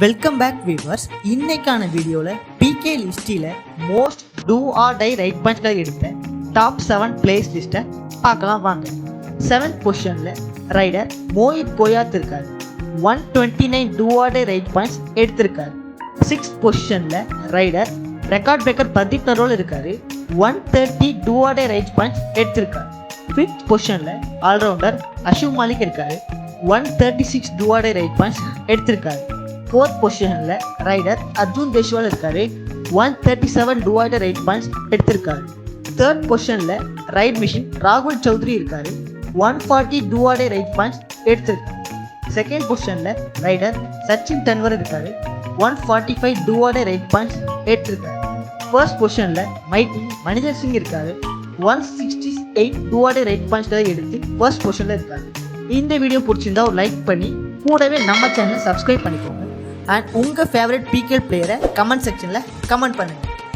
Welcome back viewers. இன்னைக்கான வீடியோவில் பிகே லிஸ்டில் மோஸ்ட் டூ ஆர் டை ரைட் பாயிண்ட்ஸ்களை எடுத்த டாப் 7 பிளேஸ் லிஸ்ட்டை பார்க்கலாம் வாங்க. 7th பொசிஷனில் ரைடர் மோஹித் கோயாத் இருக்கார். 129 do or die raid points எடுத்திருக்காரு. 6th பொசிஷனில் raider record breaker Pardeep Narwal இருக்காரு. 130 do or die raid points எடுத்திருக்காரு. 5th பொசிஷனில் ஆல்ரவுண்டர் அஷுப் மாலிக் இருக்காரு. 136 do or die raid points எடுத்திருக்காரு. 4th பொசிஷனில் ரைடர் அர்ஜுன் தேஷ்வால் இருக்காரு. 137 do or die raid points எடுத்திருக்காரு. 3rd பொசிஷனில் ரைட் மிஷின் ராகுல் சௌத்ரி இருக்காரு. 140 do or die raid points எடுத்திருக்காரு. 2nd பொசிஷனில் ரைடர் சச்சின் தன்வர் இருக்காரு. 145 do or die raid points எடுத்திருக்காரு. 1st பொசிஷனில் மைட்டி மணிந்தர் சிங் இருக்காரு. 168 டூ ஆர் டை ரைட் பாயிண்ட்ஸ்களை எடுத்து 1st பொசிஷனில் இருக்காரு. இந்த வீடியோ பிடிச்சிருந்தா ஒரு லைக் பண்ணி கூடவே நம்ம சேனலை சப்ஸ்கிரைப் பண்ணிக்கோங்க. அண்ட் உங்கள் ஃபேவரட் பிகே பிளேயரை கமெண்ட் செக்ஷனில் கமெண்ட் பண்ணுங்கள்.